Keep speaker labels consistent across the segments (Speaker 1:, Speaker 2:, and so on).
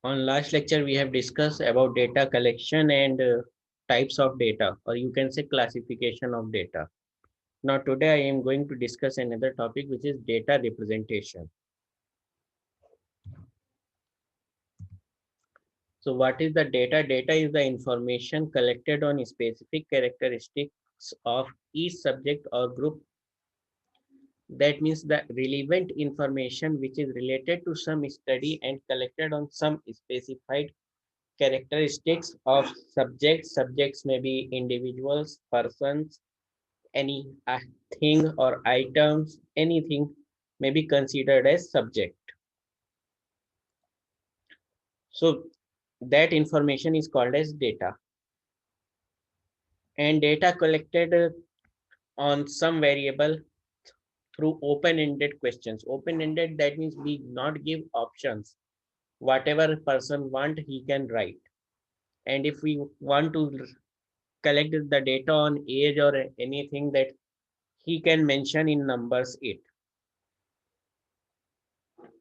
Speaker 1: On last lecture, we have discussed about data collection and types of data, or you can say classification of data. Now, today I am going to discuss another topic, which is data representation. So, what is the data? Data is the information collected on specific characteristics of each subject or group. That means the relevant information which is related to some study and collected on some specified characteristics of subjects. Subjects may be individuals, persons, any thing or items, anything may be considered as subject. So that information is called as data. And data collected on some variable through open-ended questions. Open-ended, that means we not give options. Whatever person want, he can write. And if we want to collect the data on age or anything, that he can mention in numbers it.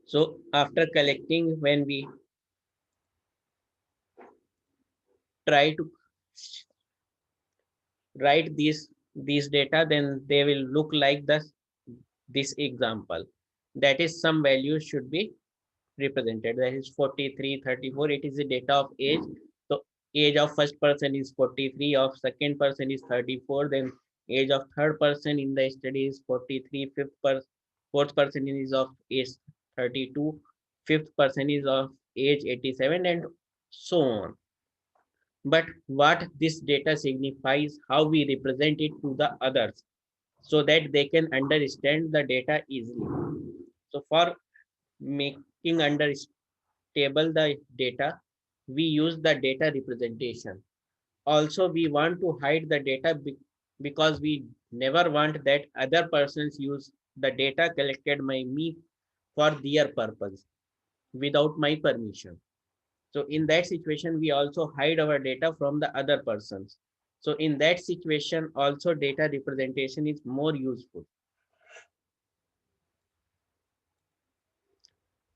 Speaker 1: So after collecting, when we try to write these data, then they will look like this example. That is, some values should be represented. That is 43, 34. It is the data of age. So age of first person is 43, of second person is 34, then age of third person in the study is 43, fourth person is of age 32, fifth person is of age 87, and so on. But what this data signifies, how we represent it to the others, so that they can understand the data easily. So for making understandable the data, we use the data representation. Also, we want to hide the data because we never want that other persons use the data collected by me for their purpose without my permission. So in that situation, we also hide our data from the other persons. So in that situation, also data representation is more useful.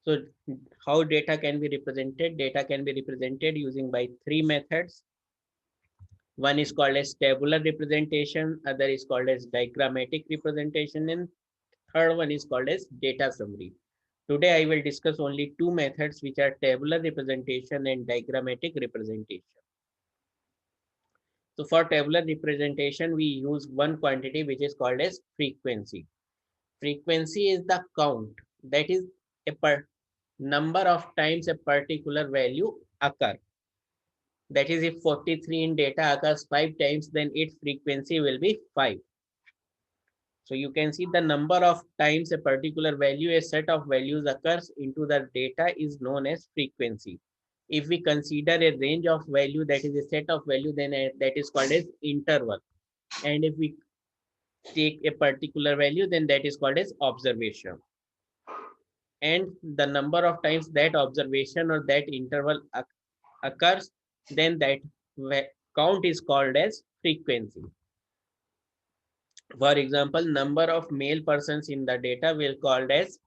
Speaker 1: So how data can be represented? Data can be represented using by three methods. One is called as tabular representation, other is called as diagrammatic representation, and third one is called as data summary. Today I will discuss only two methods, which are tabular representation and diagrammatic representation. So for tabular representation, we use one quantity which is called as frequency. Frequency is the count, that is a number of times a particular value occur. That is, if 43 in data occurs 5 times, then its frequency will be 5. So you can see the number of times a particular value, a set of values occurs into the data is known as frequency. If we consider a range of value, that is a set of value, then that is called as interval. And if we take a particular value, then that is called as observation. And the number of times that observation or that interval occurs, then that count is called as frequency. For example, number of male persons in the data will called as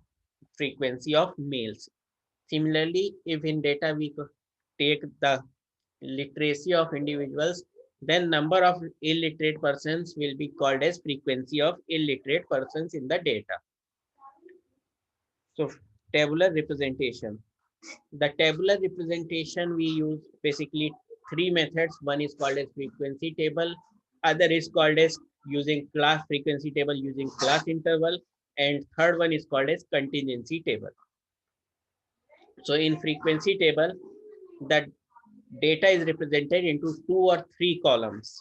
Speaker 1: frequency of males. Similarly, if in data we take the literacy of individuals, then number of illiterate persons will be called as frequency of illiterate persons in the data. So tabular representation. The tabular representation, we use basically three methods. One is called as frequency table, other is called as using class frequency table using class interval, and third one is called as contingency table. So in frequency table, the data is represented into two or three columns.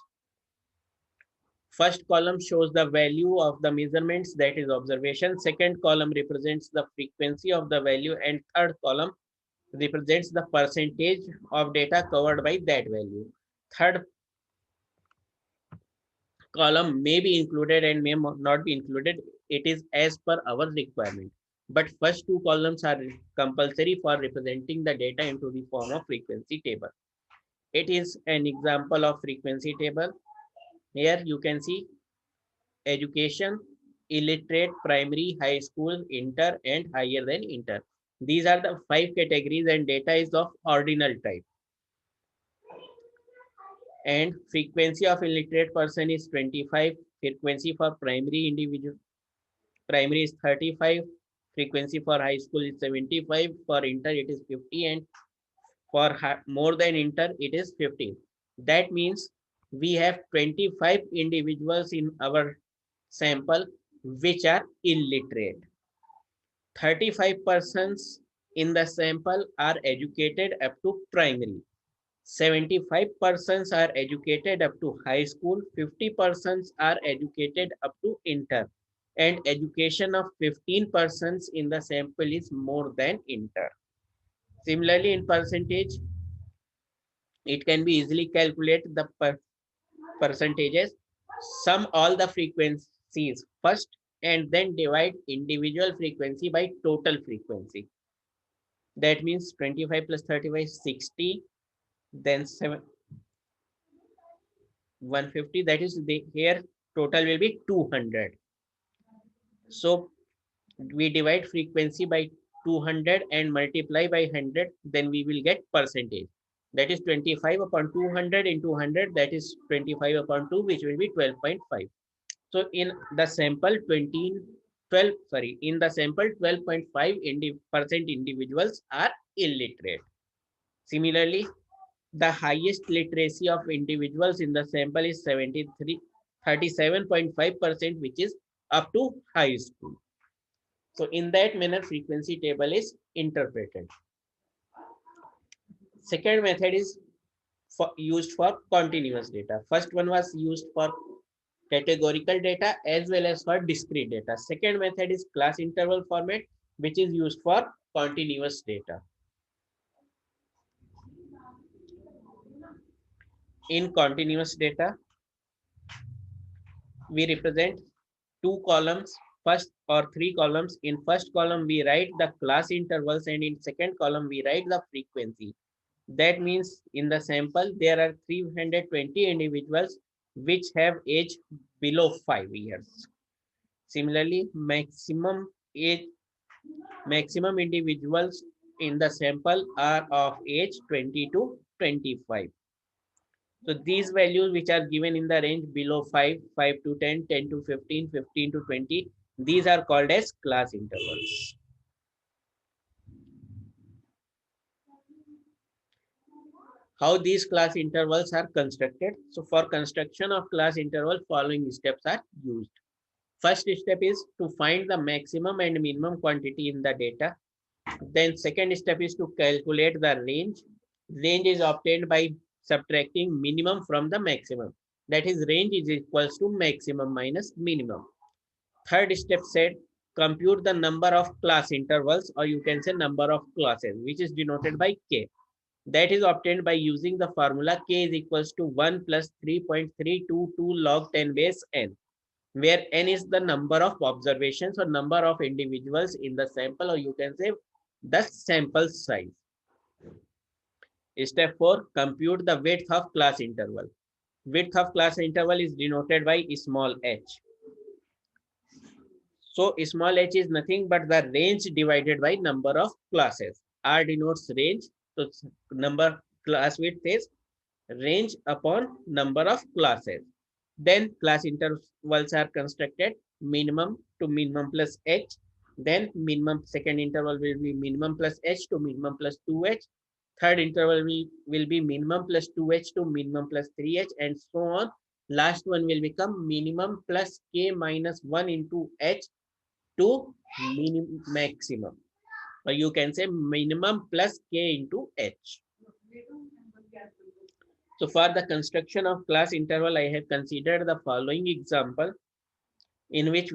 Speaker 1: First column shows the value of the measurements, that is observation. Second column represents the frequency of the value, and third column represents the percentage of data covered by that value. Third column may be included and may not be included. It is as per our requirement. But first two columns are compulsory for representing the data into the form of frequency table. It is an example of frequency table. Here you can see education, illiterate, primary, high school, inter, and higher than inter. These are the 5 categories and data is of ordinal type. And frequency of illiterate person is 25. Frequency for primary individual, primary is 35. Frequency for high school is 75. For inter it is 50, and for more than inter it is 15. That means we have 25 individuals in our sample which are illiterate. 35 persons in the sample are educated up to primary. 75 persons are educated up to high school. 50 persons are educated up to inter. And education of 15 persons in the sample is more than inter. Similarly, in percentage, it can be easily calculated the percentages. Sum all the frequencies first and then divide individual frequency by total frequency. That means 25 plus 35 60, then 150, that is the here total will be 200. So we divide frequency by 200 and multiply by 100, then we will get percentage. That is 25 upon 200 into 100, that is 25 upon 2, which will be 12.5. So in the sample 12.5 percent individuals are illiterate. Similarly, the highest literacy of individuals in the sample is 37.5%, which is up to high school. So in that manner, frequency table is interpreted. Second method is used for continuous data. First one was used for categorical data as well as for discrete data. Second method is class interval format, which is used for continuous data. In continuous data, we represent two columns, first or three columns. In first column, we write the class intervals, and in second column, we write the frequency. That means in the sample, there are 320 individuals which have age below 5 years. Similarly, maximum individuals in the sample are of age 20 to 25. So these values which are given in the range below 5, 5 to 10, 10 to 15, 15 to 20, these are called as class intervals. How these class intervals are constructed? So for construction of class interval, following steps are used. First step is to find the maximum and minimum quantity in the data. Then second step is to calculate the range. Range is obtained by subtracting minimum from the maximum. That is, range is equals to maximum minus minimum. Third step said compute the number of class intervals, or you can say number of classes, which is denoted by K. That is obtained by using the formula K is equals to 1 plus 3.322 log 10 base n, where n is the number of observations or number of individuals in the sample, or you can say the sample size. Step 4, compute the width of class interval. Width of class interval is denoted by small h. So small h is nothing but the range divided by number of classes. R denotes range. So number class width is range upon number of classes. Then class intervals are constructed, minimum to minimum plus h. Then minimum second interval will be minimum plus h to minimum plus 2h. Third interval will be minimum plus 2h to minimum plus 3h, and so on. Last one will become minimum plus k minus 1 into h to maximum. Or you can say minimum plus k into h. So for the construction of class interval, I have considered the following example in which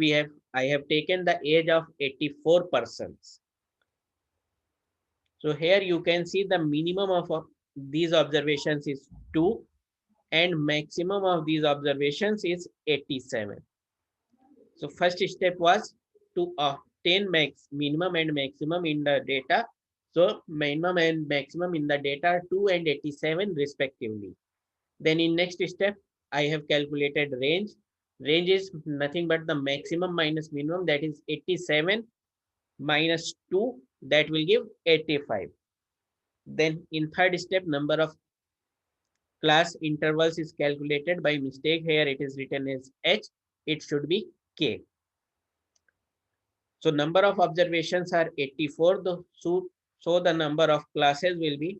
Speaker 1: I have taken the age of 84 persons. So here you can see the minimum of these observations is 2 and maximum of these observations is 87. So first step was to obtain minimum and maximum in the data. So minimum and maximum in the data are 2 and 87 respectively. Then in next step, I have calculated range. Range is nothing but the maximum minus minimum, that is 87 minus 2, that will give 85. Then in third step, number of class intervals is calculated. By mistake here it is written as h, it should be k. So number of observations are 84. So the number of classes will be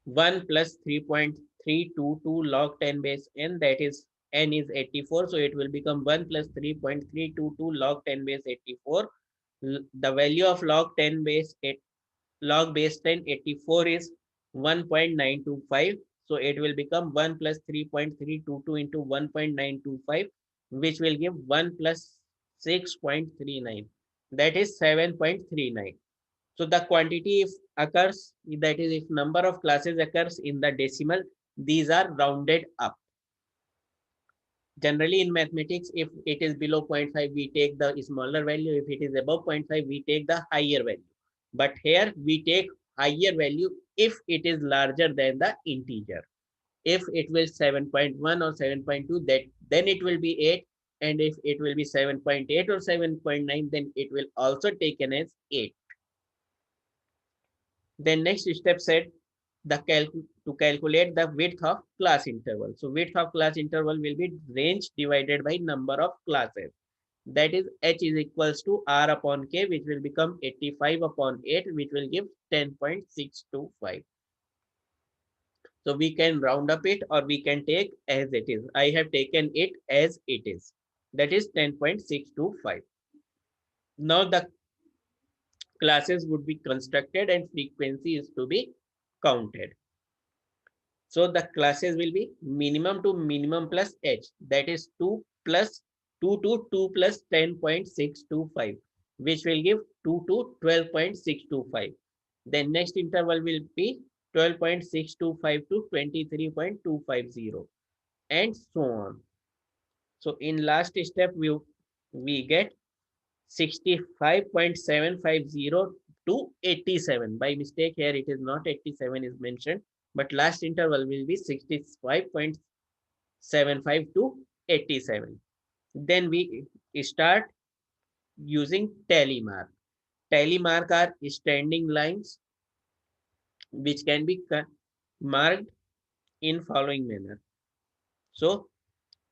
Speaker 1: 1 plus 3.322 log 10 base n, that is n is 84. So it will become 1 plus 3.322 log 10 base 84. The value of log 10 base 8, log base 10 84 is 1.925. So it will become 1 plus 3.322 into 1.925, which will give 1 plus 6.39. That is 7.39. So the quantity if occurs, that is if number of classes occurs in the decimal, these are rounded up. Generally in mathematics, if it is below 0.5, we take the smaller value. If it is above 0.5, we take the higher value. But here we take higher value if it is larger than the integer. If it will 7.1 or 7.2, that then it will be 8. And if it will be 7.8 or 7.9, then it will also taken as 8. Then next step said to calculate the width of class interval. So width of class interval will be range divided by number of classes. That is h is equals to r upon k, which will become 85 upon 8, which will give 10.625. So we can round up it or we can take as it is. I have taken it as it is. That is 10.625. Now the classes would be constructed and frequency is to be counted. So the classes will be minimum to minimum plus h, that is 2 plus 2 to 2 plus 10.625, which will give 2 to 12.625. Then next interval will be 12.625 to 23.250 and so on. So in last step we get 65.750 to 87. By mistake here it is not 87 is mentioned, but last interval will be 65.75 to 87. Then we start using tally mark. Tally mark are standing lines which can be marked in following manner. So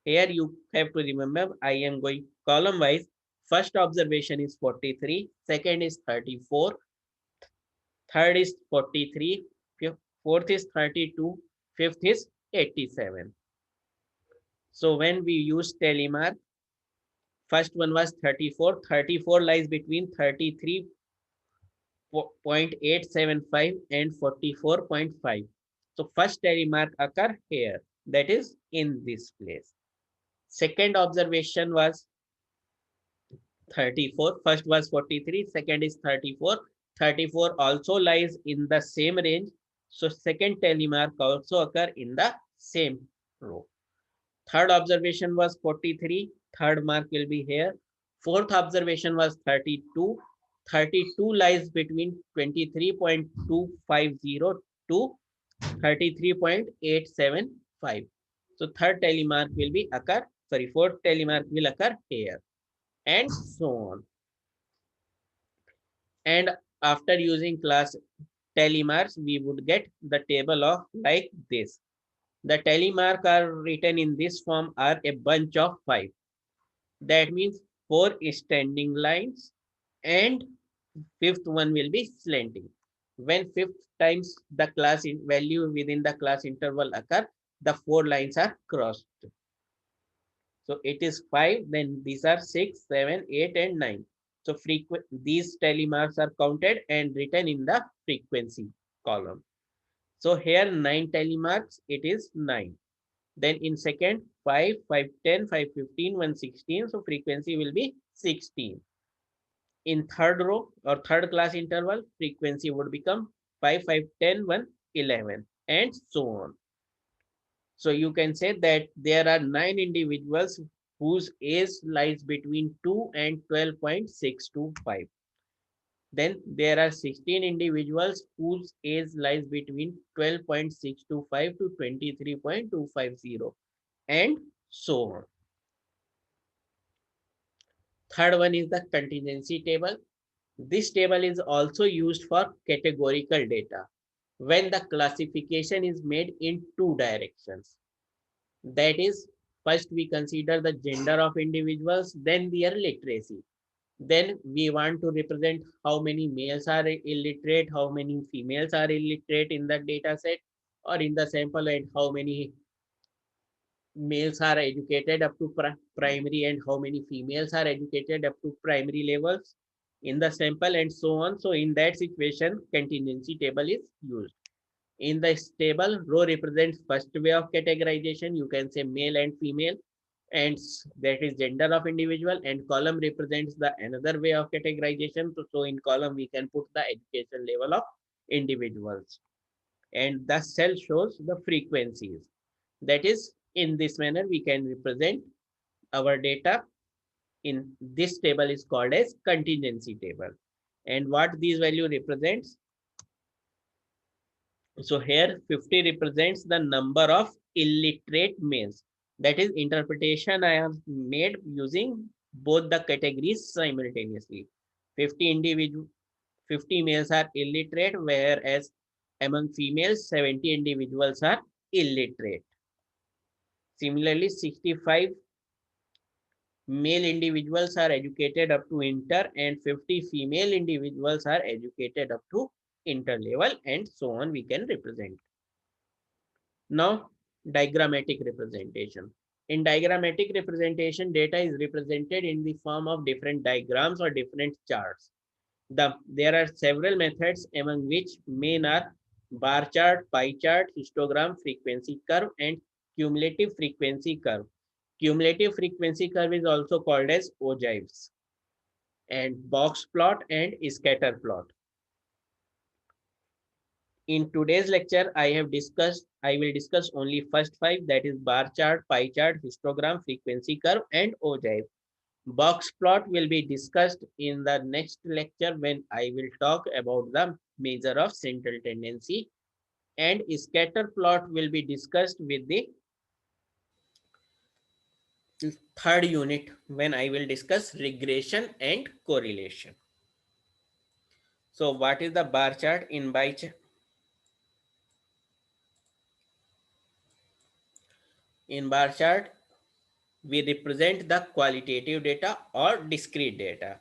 Speaker 1: here you have to remember, I am going column wise. First observation is 43, second is 34, third is 43, fourth is 32, fifth is 87. So when we use telemark, first one was 34. 34 lies between 33.875 and 44.5. So first telemark occur here, that is in this place. Second observation was 34. First was 43, second is 34. 34 also lies in the same range. So second telemark also occur in the same row. Third observation was 43. Third mark will be here. Fourth observation was 32. 32 lies between 23.250 to 33.875. So third telemark will be occur. Sorry, fourth telemark will occur here, and so on. And after using class telemarks, we would get the table of like this. The telemark are written in this form are a bunch of 5. That means 4 standing lines and fifth one will be slanting. When fifth times the class value within the class interval occur, the 4 lines are crossed. So it is 5, then these are 6, 7, 8 and 9. So these tally marks are counted and written in the frequency column. So here 9 tally marks, it is 9. Then in second 5, 5, 10, 5, 15, 1, 16. So frequency will be 16. In third row or third class interval, frequency would become 5, 5, 10, 1, 11 and so on. So you can say that there are 9 individuals whose age lies between 2 and 12.625. Then there are 16 individuals whose age lies between 12.625 to 23.250 and so on. Third one is the contingency table. This table is also used for categorical data when the classification is made in two directions. That is, first we consider the gender of individuals, then their literacy. Then we want to represent how many males are illiterate, how many females are illiterate in the data set or in the sample, and how many males are educated up to primary and how many females are educated up to primary levels in the sample, and so on. So in that situation, contingency table is used. In this table, row represents first way of categorization, you can say male and female, and that is gender of individual, and column represents the another way of categorization. So in column we can put the education level of individuals, and the cell shows the frequencies. That is, in this manner we can represent our data. In this table is called as contingency table. And what these value represents, so here 50 represents the number of illiterate males. That is, interpretation I have made using both the categories simultaneously. 50 individual 50 males are illiterate, whereas among females 70 individuals are illiterate. Similarly, 65 male individuals are educated up to inter, and 50 female individuals are educated up to inter level, and so on we can represent. Now, diagrammatic representation. In diagrammatic representation, data is represented in the form of different diagrams or different charts. There are several methods, among which main are bar chart, pie chart, histogram, frequency curve, and cumulative frequency curve. Cumulative frequency curve is also called as ogives, and box plot and scatter plot. In today's lecture, I will discuss only first five, that is bar chart, pie chart, histogram, frequency curve, and ogive. Box plot will be discussed in the next lecture when I will talk about the measure of central tendency, and scatter plot will be discussed with the third unit when I will discuss regression and correlation. So what is the bar chart? In bar chart, we represent the qualitative data or discrete data.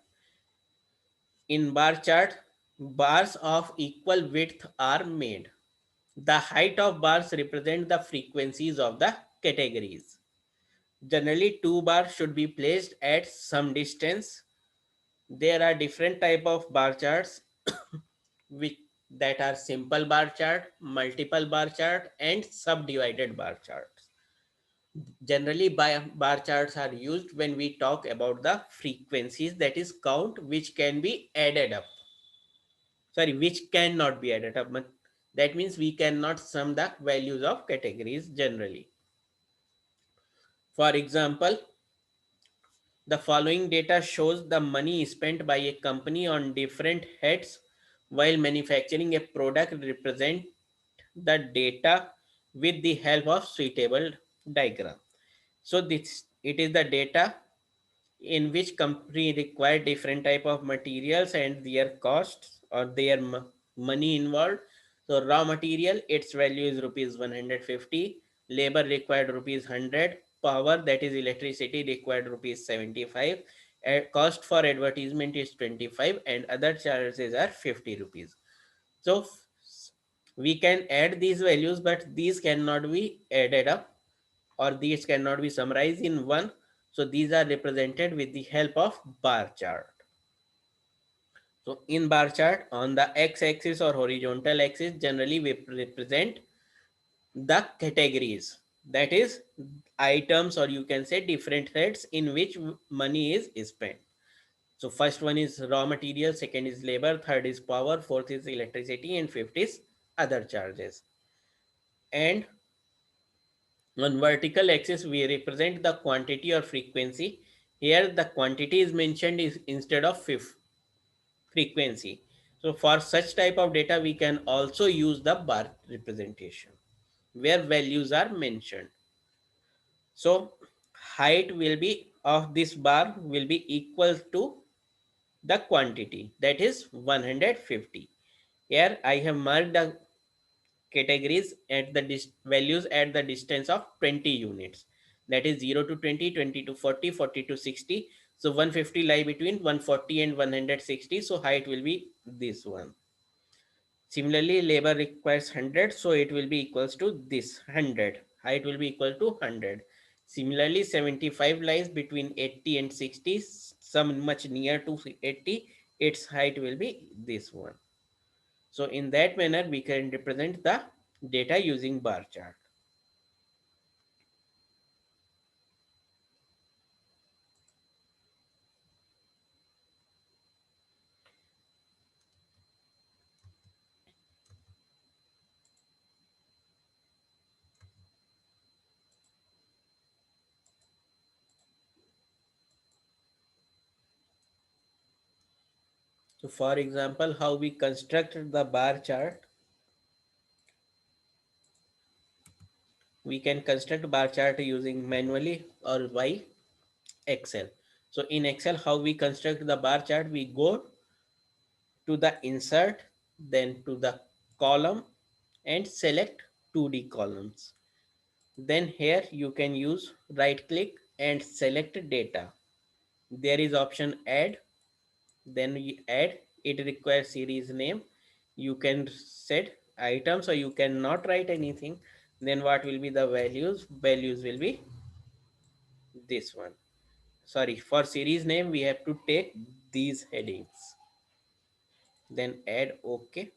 Speaker 1: In bar chart, bars of equal width are made. The height of bars represent the frequencies of the categories. Generally, two bars should be placed at some distance. There are different type of bar charts which that are simple bar chart, multiple bar chart, and subdivided bar charts. Generally, bar charts are used when we talk about the frequencies, that is count, which can be added up. Sorry, which cannot be added up. That means we cannot sum the values of categories generally. For example, the following data shows the money spent by a company on different heads while manufacturing a product. Represent the data with the help of suitable diagram. So this it is the data in which company require different type of materials and their costs or their money involved. So raw material, its value is rupees 150, labor required rupees 100, power, that is electricity, required rupees 75, cost for advertisement is 25, and other charges are 50 rupees. So we can add these values, but these cannot be added up or these cannot be summarized in one. So these are represented with the help of bar chart. So in bar chart, on the x-axis or horizontal axis, generally we represent the categories. That is items, or you can say different threads in which money is spent. So first one is raw material, second is labor, third is power, fourth is electricity, and fifth is other charges. And on vertical axis, we represent the quantity or frequency. Here, the quantity is mentioned is instead of frequency. So for such type of data, we can also use the bar representation where values are mentioned. So height will be of this bar will be equal to the quantity, that is 150. Here I have marked the categories at the values at the distance of 20 units, that is 0 to 20, 20 to 40, 40 to 60. So 150 lie between 140 and 160, so height will be this one. Similarly, labor requires 100, so it will be equals to this 100. Height will be equal to 100. Similarly, 75 lies between 80 and 60, some much near to 80. Its height will be this one. So in that manner, we can represent the data using bar chart. So for example, how we construct the bar chart, we can construct bar chart using manually or by Excel. So in Excel, how we construct the bar chart, we go to the insert, then to the column and select 2D columns. Then here you can use right click and select data. There is option add, then we add, it requires series name. You can set items or you cannot write anything. Then what will be the values? Values will be this one. Sorry, for series name we have to take these headings. Then add OK.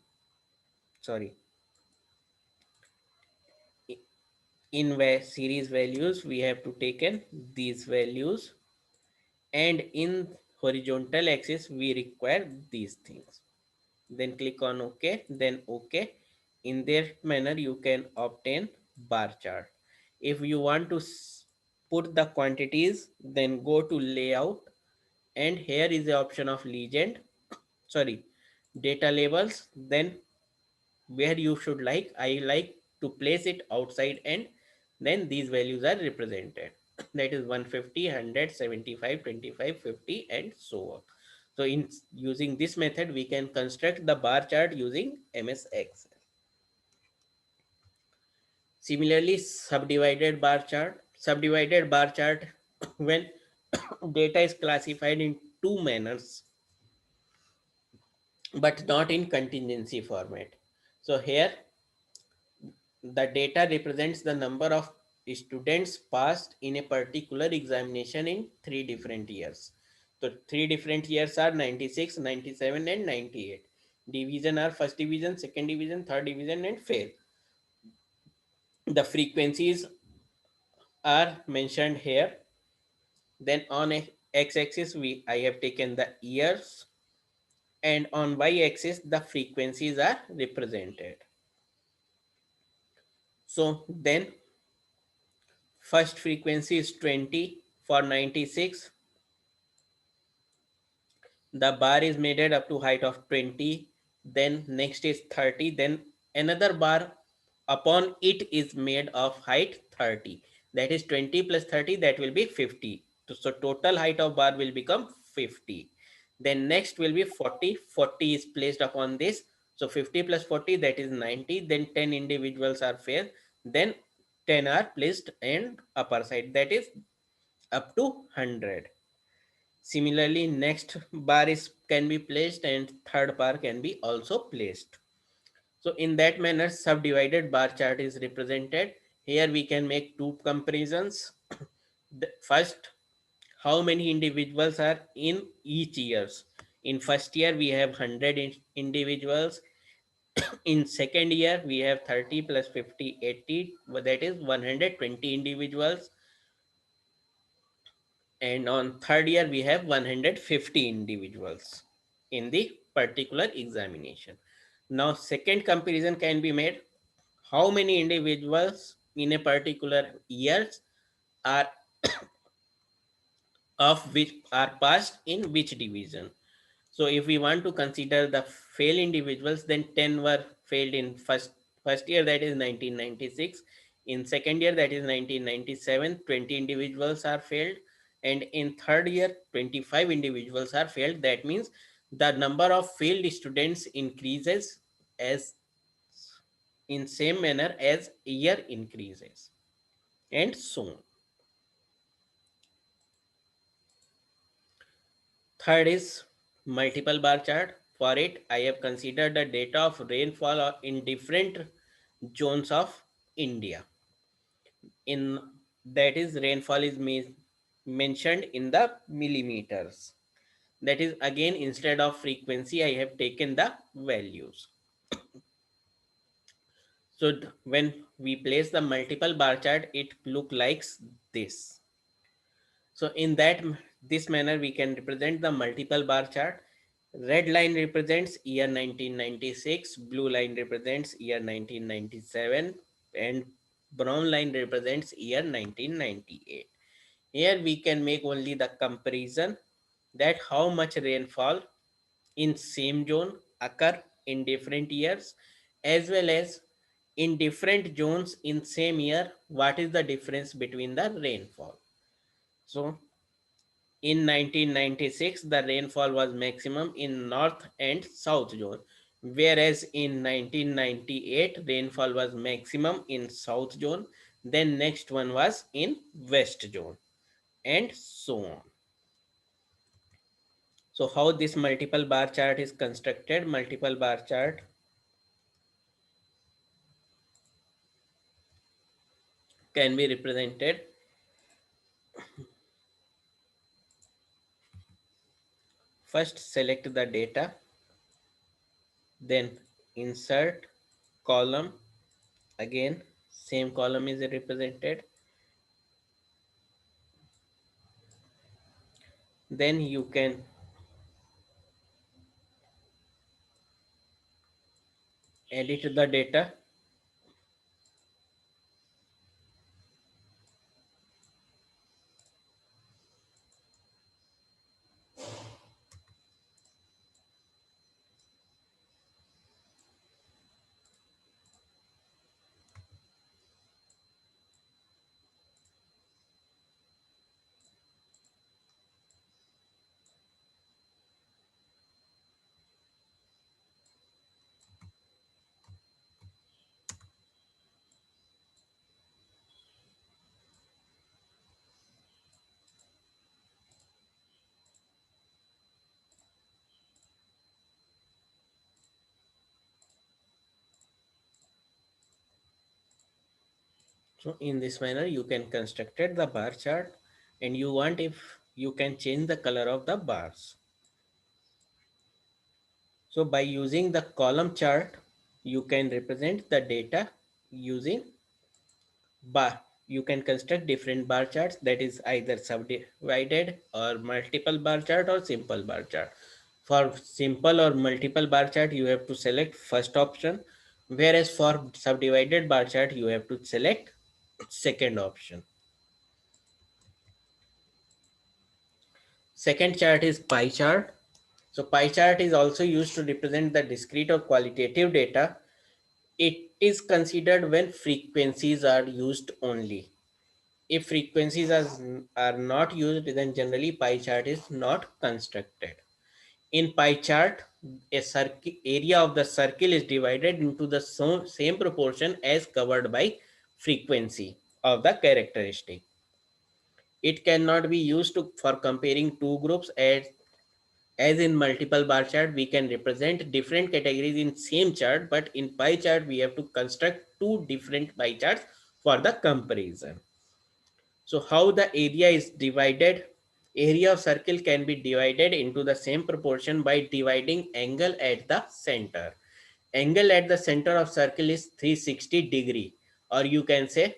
Speaker 1: Sorry, in series values we have to take in these values, and in horizontal axis we require these things. Then click on OK, then OK. In that manner you can obtain bar chart. If you want to put the quantities, then go to layout, and here is the option of legend, sorry, data labels. Then where you should like, I like to place it outside, and then these values are represented. That is 150, 100, 75, 25, 50, and so on. So in using this method, we can construct the bar chart using MS Excel. Similarly, subdivided bar chart when data is classified in two manners, but not in contingency format. So here the data represents the number of students passed in a particular examination in 3 different years. So 3 different years are 96, 97, and 98. Division are first division, second division, third division, and fail. The frequencies are mentioned here. Then on x-axis I have taken the years, and on y-axis the frequencies are represented. So then first frequency is 20 for 96. The bar is made up to height of 20. Then next is 30. Then another bar upon it is made of height 30. That is 20 plus 30, that will be 50. So total height of bar will become 50. Then next will be 40. 40 is placed upon this. So 50 plus 40, that is 90. Then 10 individuals are fair. Then 10 are placed and upper side, that is up to 100. Similarly, next bar is can be placed and third bar can be also placed. So in that manner, subdivided bar chart is represented. Here we can make two comparisons. First, how many individuals are in each years. In first year, we have 100 individuals. In second year, we have 30 plus 50, 80. That is 120 individuals. And on third year we have 150 individuals in the particular examination. Now second comparison can be made, how many individuals in a particular years are of which are passed in which division. So if we want to consider the fail individuals, then 10 were failed in first year, that is 1996. In second year, that is 1997, 20 individuals are failed. and in third year 25 individuals are failed. That means the number of failed students increases as in same manner as year increases, and so on. Third is multiple bar chart. For it, I have considered the data of rainfall in different zones of India. In that is rainfall is mentioned in the millimeters. That is again instead of frequency I have taken the values. So when we place the multiple bar chart, it look like this. So in this manner we can represent the multiple bar chart. Red line represents year 1996, blue line represents year 1997, and brown line represents year 1998. Here we can make only the comparison that how much rainfall in same zone occur in different years, as well as in different zones in same year what is the difference between the rainfall. So in 1996, the rainfall was maximum in north and south zone, whereas in 1998, rainfall was maximum in south zone. Then next one was in west zone, and so on. So how this multiple bar chart is constructed? Multiple bar chart can be represented. First, select the data, then insert column. Again, same column is represented. Then you can edit the data. So in this manner, you can construct the bar chart, and you want if you can change the color of the bars. So by using the column chart, you can represent the data using bar. You can construct different bar charts, that is either subdivided or multiple bar chart or simple bar chart. For simple or multiple bar chart, you have to select first option, whereas for subdivided bar chart, you have to select second option. Second chart is pie chart. So pie chart is also used to represent the discrete or qualitative data. It is considered when frequencies are used only. If frequencies are not used, then generally pie chart is not constructed. In pie chart, a circle area of the circle is divided into the same proportion as covered by frequency of the characteristic. It cannot be used for comparing two groups. As in multiple bar chart, we can represent different categories in same chart, but in pie chart, we have to construct two different pie charts for the comparison. So how the area is divided? Area of circle can be divided into the same proportion by dividing angle at the center. Angle at the center of circle is 360 degree, or you can say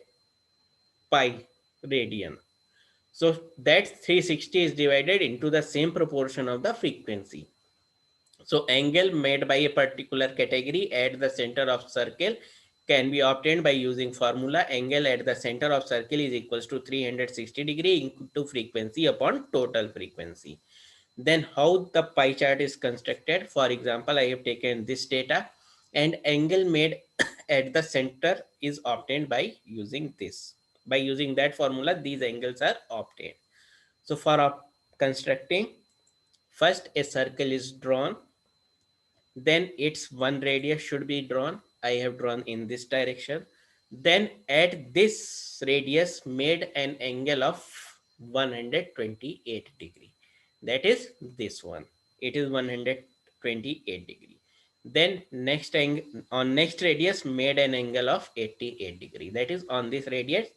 Speaker 1: pi radian. So that 360 is divided into the same proportion of the frequency. So angle made by a particular category at the center of circle can be obtained by using formula. Angle at the center of circle is equals to 360 degree into frequency upon total frequency. Then how the pie chart is constructed? For example, I have taken this data, and angle made at the center is obtained by using this. By using that formula, these angles are obtained. So for constructing, first a circle is drawn, then its one radius should be drawn. I have drawn in this direction. Then at this radius made an angle of 128 degree. That is this one. It is 128 degree. Then next angle on next radius made an angle of 88 degree. That is on this radius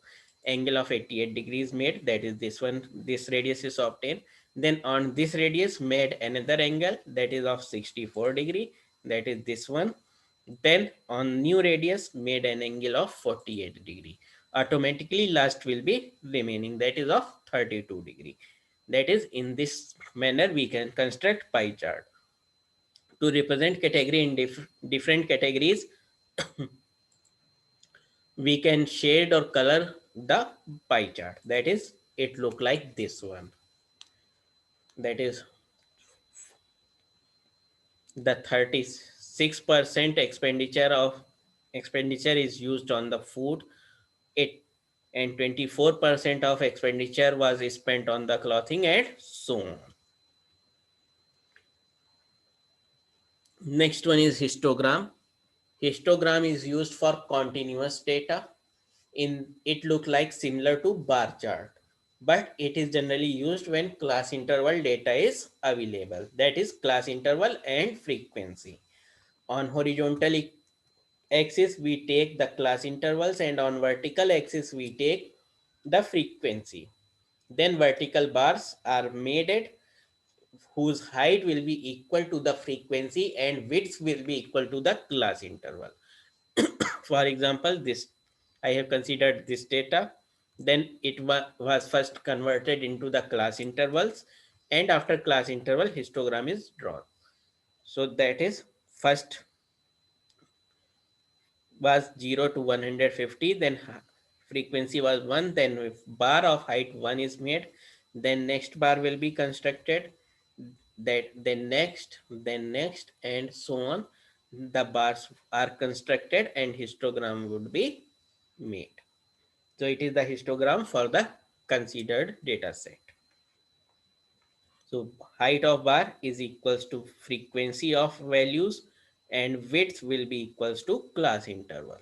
Speaker 1: angle of 88 degrees made. That is this one. This radius is obtained. Then on this radius made another angle that is of 64 degree, that is this one. Then on new radius made an angle of 48 degree. Automatically last will be remaining, that is of 32 degree. That is, in this manner we can construct pie chart. To represent category in different categories, we can shade or color the pie chart. That is, it look like this one. That is the 36% expenditure is used on the food. It and 24% of expenditure was spent on the clothing and so on. Next one is histogram. Histogram is used for continuous data. In it look like similar to bar chart, but it is generally used when class interval data is available. That is class interval and frequency. On horizontal axis we take the class intervals, and on vertical axis we take the frequency. Then vertical bars are made at whose height will be equal to the frequency and width will be equal to the class interval. For example, this I have considered this data, then it was first converted into the class intervals, and after class interval histogram is drawn. So that is, first was 0 to 150, then frequency was 1, then if bar of height 1 is made, then next bar will be constructed, that then next and so on. The bars are constructed and histogram would be made. So it is the histogram for the considered data set. So height of bar is equals to frequency of values, and width will be equals to class interval.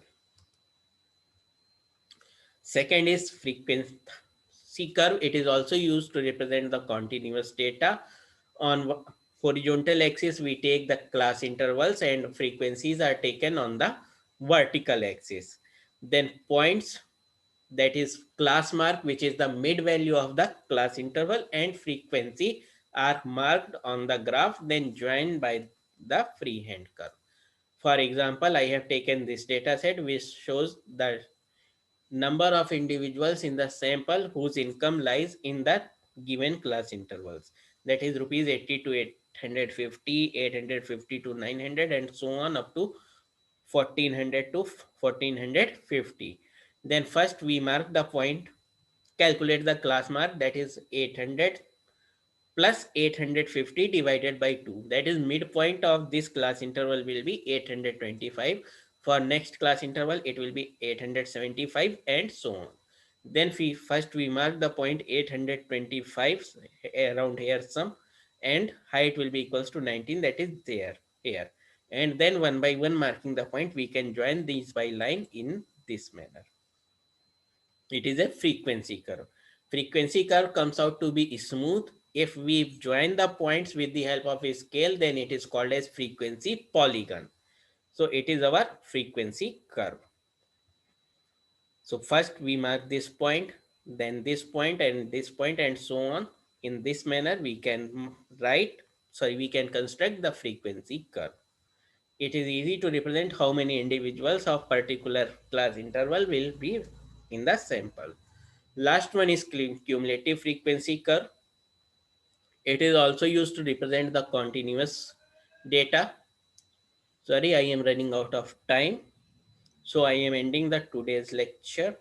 Speaker 1: Second is frequency curve. It is also used to represent the continuous data. On horizontal axis, we take the class intervals and frequencies are taken on the vertical axis. Then points, that is class mark, which is the mid value of the class interval, and frequency are marked on the graph, then joined by the freehand curve. For example, I have taken this data set which shows the number of individuals in the sample whose income lies in the given class intervals. That is rupees 80 to 850, 850 to 900, and so on up to 1400 to 1450. Then first we mark the point, calculate the class mark, that is 800 plus 850 divided by 2. That is, midpoint of this class interval will be 825. For next class interval, it will be 875 and so on. Then we mark the point 825 around here some, and height will be equals to 19, that is there here. And then one by one marking the point, we can join these by line in this manner. It is a frequency curve. Frequency curve comes out to be smooth. If we join the points with the help of a scale, then it is called as frequency polygon. So it is our frequency curve. So first we mark this point, then this point and this point and so on. In this manner we can we can construct the frequency curve. It is easy to represent how many individuals of particular class interval will be in the sample. Last one is cumulative frequency curve. It is also used to represent the continuous data. Sorry, I am running out of time. So I am ending the today's lecture.